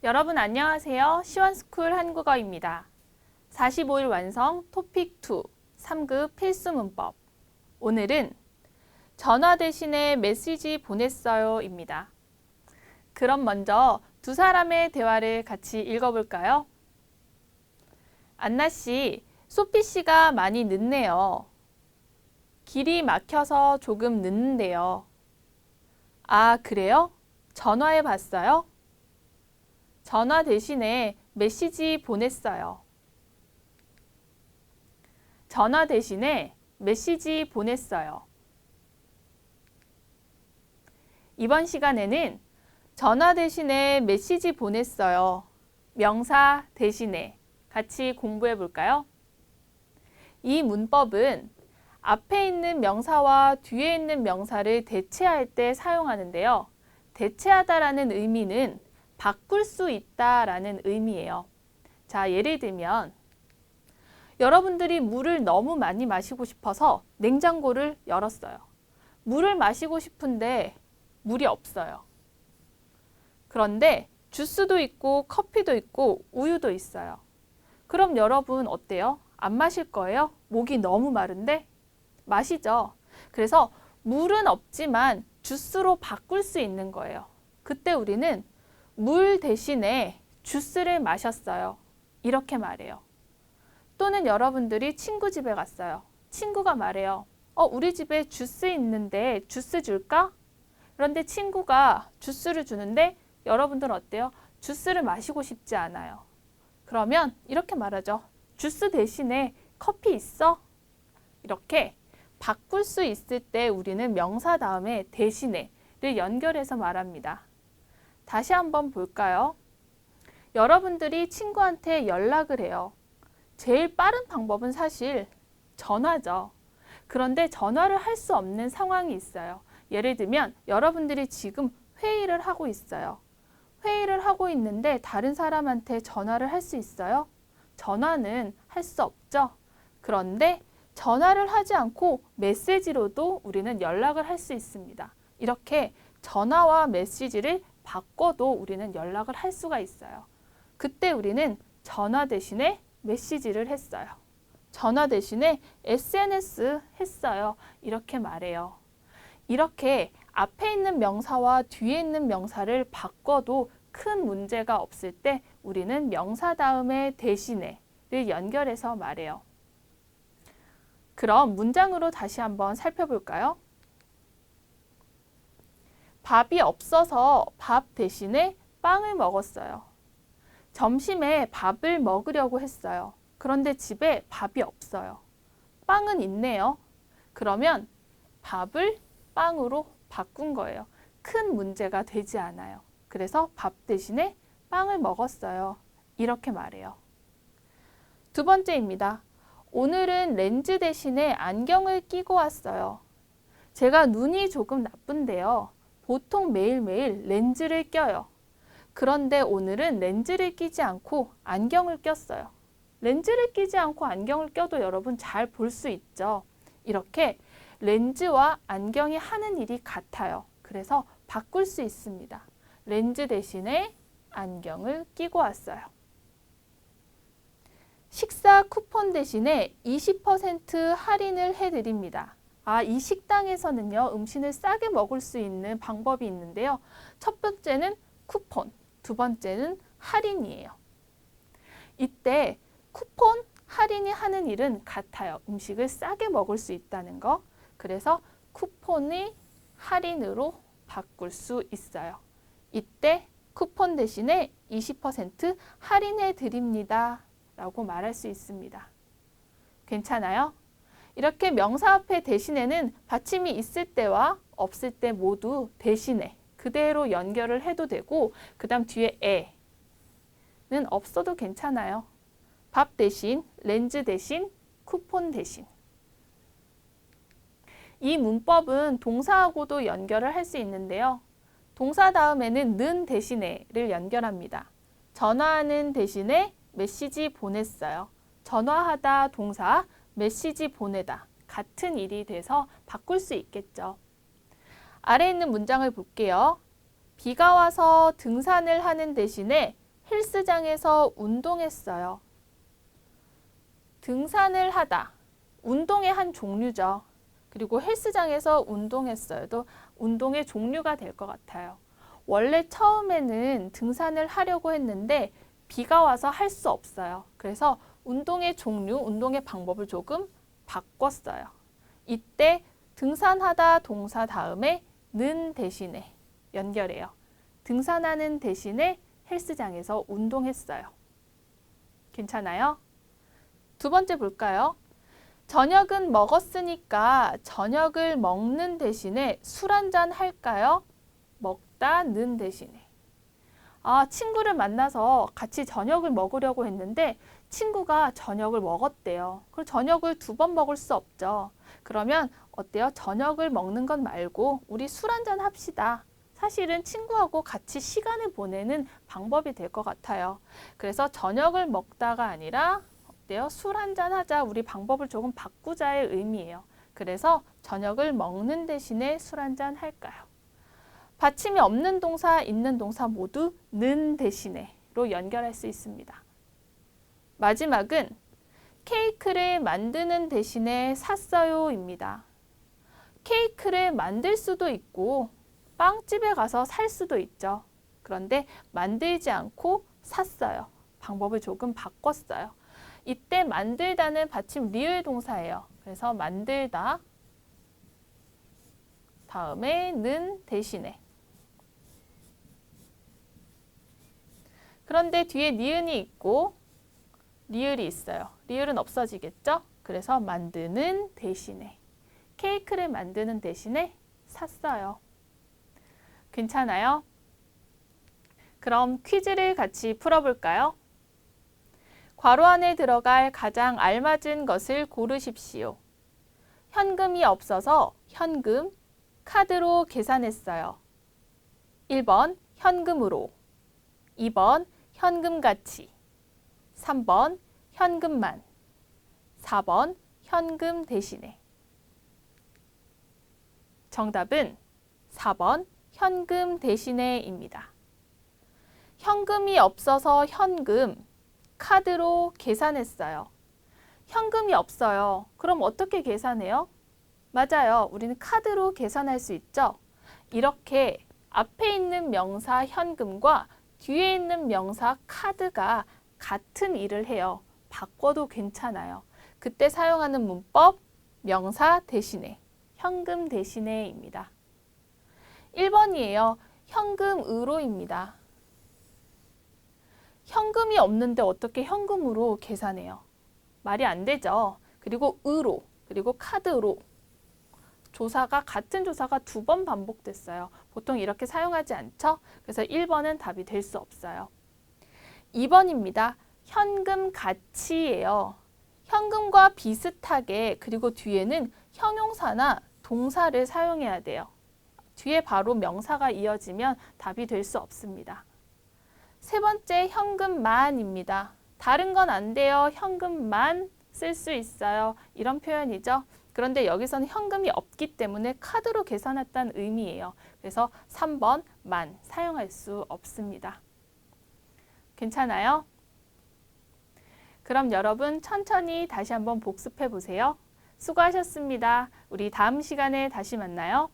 여러분 안녕하세요. 시원스쿨 한국어입니다. 45일 완성 토픽 2 3급 필수 문법. 오늘은 전화 대신에 메시지 보냈어요입니다. 그럼 먼저 두 사람의 대화를 같이 읽어볼까요? 안나 씨, 소피 씨가 많이 늦네요. 길이 막혀서 조금 늦는데요. 아, 그래요? 전화해 봤어요? 전화 대신에 메시지 보냈어요. 전화 대신에 메시지 보냈어요. 이번 시간에는 전화 대신에 메시지 보냈어요. 명사 대신에 같이 공부해 볼까요? 이 문법은 앞에 있는 명사와 뒤에 있는 명사를 대체할 때 사용하는데요. 대체하다라는 의미는 바꿀 수 있다라는 의미예요. 자, 예를 들면 여러분들이 물을 너무 많이 마시고 싶어서 냉장고를 열었어요. 물을 마시고 싶은데 물이 없어요. 그런데 주스도 있고 커피도 있고 우유도 있어요. 그럼 여러분 어때요? 안 마실 거예요? 목이 너무 마른데? 마시죠. 그래서 물은 없지만 주스로 바꿀 수 있는 거예요. 그때 우리는 물 대신에 주스를 마셨어요. 이렇게 말해요. 또는 여러분들이 친구 집에 갔어요. 친구가 말해요. 우리 집에 주스 있는데 주스 줄까? 그런데 친구가 주스를 주는데 여러분들은 어때요? 주스를 마시고 싶지 않아요. 그러면 이렇게 말하죠. 주스 대신에 커피 있어? 이렇게 바꿀 수 있을 때 우리는 명사 다음에 대신에를 연결해서 말합니다. 다시 한번 볼까요? 여러분들이 친구한테 연락을 해요. 제일 빠른 방법은 사실 전화죠. 그런데 전화를 할 수 없는 상황이 있어요. 예를 들면 여러분들이 지금 회의를 하고 있어요. 회의를 하고 있는데 다른 사람한테 전화를 할 수 있어요? 전화는 할 수 없죠. 그런데 전화를 하지 않고 메시지로도 우리는 연락을 할 수 있습니다. 이렇게 전화와 메시지를 바꿔도 우리는 연락을 할 수가 있어요. 그때 우리는 전화 대신에 메시지를 했어요. 전화 대신에 SNS 했어요. 이렇게 말해요. 이렇게 앞에 있는 명사와 뒤에 있는 명사를 바꿔도 큰 문제가 없을 때 우리는 명사 다음에 대신에를 연결해서 말해요. 그럼 문장으로 다시 한번 살펴볼까요? 밥이 없어서 밥 대신에 빵을 먹었어요. 점심에 밥을 먹으려고 했어요. 그런데 집에 밥이 없어요. 빵은 있네요. 그러면 밥을 빵으로 바꾼 거예요. 큰 문제가 되지 않아요. 그래서 밥 대신에 빵을 먹었어요. 이렇게 말해요. 두 번째입니다. 오늘은 렌즈 대신에 안경을 끼고 왔어요. 제가 눈이 조금 나쁜데요. 보통 매일매일 렌즈를 껴요. 그런데 오늘은 렌즈를 끼지 않고 안경을 꼈어요. 렌즈를 끼지 않고 안경을 껴도 여러분 잘 볼 수 있죠. 이렇게 렌즈와 안경이 하는 일이 같아요. 그래서 바꿀 수 있습니다. 렌즈 대신에 안경을 끼고 왔어요. 식사 쿠폰 대신에 20% 할인을 해드립니다. 이 식당에서는요, 음식을 싸게 먹을 수 있는 방법이 있는데요. 첫 번째는 쿠폰, 두 번째는 할인이에요. 이때 쿠폰, 할인이 하는 일은 같아요. 음식을 싸게 먹을 수 있다는 거. 그래서 쿠폰이 할인으로 바꿀 수 있어요. 이때 쿠폰 대신에 20% 할인해 드립니다. 라고 말할 수 있습니다. 괜찮아요? 이렇게 명사 앞에 대신에는 받침이 있을 때와 없을 때 모두 대신에 그대로 연결을 해도 되고 그 다음 뒤에 에는 없어도 괜찮아요. 밥 대신, 렌즈 대신, 쿠폰 대신. 이 문법은 동사하고도 연결을 할 수 있는데요. 동사 다음에는 는 대신에를 연결합니다. 전화하는 대신에 메시지 보냈어요. 전화하다 동사, 메시지 보내다. 같은 일이 돼서 바꿀 수 있겠죠. 아래에 있는 문장을 볼게요. 비가 와서 등산을 하는 대신에 헬스장에서 운동했어요. 등산을 하다. 운동의 한 종류죠. 그리고 헬스장에서 운동했어요도 운동의 종류가 될 것 같아요. 원래 처음에는 등산을 하려고 했는데 비가 와서 할 수 없어요. 그래서 운동의 종류, 운동의 방법을 조금 바꿨어요. 이때 등산하다 동사 다음에 는 대신에 연결해요. 등산하는 대신에 헬스장에서 운동했어요. 괜찮아요? 두 번째 볼까요? 저녁은 먹었으니까 저녁을 먹는 대신에 술 한잔 할까요? 먹다는 대신에. 친구를 만나서 같이 저녁을 먹으려고 했는데 친구가 저녁을 먹었대요. 그럼 저녁을 2번 먹을 수 없죠. 그러면 어때요? 저녁을 먹는 것 말고 우리 술 한잔 합시다. 사실은 친구하고 같이 시간을 보내는 방법이 될 것 같아요. 그래서 저녁을 먹다가 아니라 어때요? 술 한잔 하자. 우리 방법을 조금 바꾸자의 의미예요. 그래서 저녁을 먹는 대신에 술 한잔 할까요? 받침이 없는 동사, 있는 동사 모두 는 대신에로 연결할 수 있습니다. 마지막은 케이크를 만드는 대신에 샀어요입니다. 케이크를 만들 수도 있고 빵집에 가서 살 수도 있죠. 그런데 만들지 않고 샀어요. 방법을 조금 바꿨어요. 이때 만들다는 받침 리을 동사예요. 그래서 만들다 다음에 는 대신에. 그런데 뒤에 니은이 있고 리을이 있어요. 리을은 없어지겠죠? 그래서 만드는 대신에. 케이크를 만드는 대신에 샀어요. 괜찮아요? 그럼 퀴즈를 같이 풀어볼까요? 괄호 안에 들어갈 가장 알맞은 것을 고르십시오. 현금이 없어서 현금, 카드로 계산했어요. 1번 현금으로, 2번 현금같이, 3번 현금만, 4번 현금 대신에. 정답은 4번 현금 대신에입니다. 현금이 없어서 현금, 카드로 계산했어요. 현금이 없어요. 그럼 어떻게 계산해요? 맞아요. 우리는 카드로 계산할 수 있죠. 이렇게 앞에 있는 명사 현금과 뒤에 있는 명사 카드가 같은 일을 해요. 바꿔도 괜찮아요. 그때 사용하는 문법 명사 대신에, 현금 대신에입니다. 1번이에요. 현금으로입니다. 현금이 없는데 어떻게 현금으로 계산해요? 말이 안 되죠. 그리고 으로, 그리고 카드로. 조사가 같은 조사가 2번 반복됐어요. 보통 이렇게 사용하지 않죠? 그래서 1번은 답이 될 수 없어요. 2번입니다. 현금 가치예요. 현금과 비슷하게 그리고 뒤에는 형용사나 동사를 사용해야 돼요. 뒤에 바로 명사가 이어지면 답이 될 수 없습니다. 세 번째 현금만입니다. 다른 건 안 돼요. 현금만 쓸 수 있어요. 이런 표현이죠. 그런데 여기서는 현금이 없기 때문에 카드로 계산했다는 의미예요. 그래서 3번 만 사용할 수 없습니다. 괜찮아요? 그럼 여러분 천천히 다시 한번 복습해 보세요. 수고하셨습니다. 우리 다음 시간에 다시 만나요.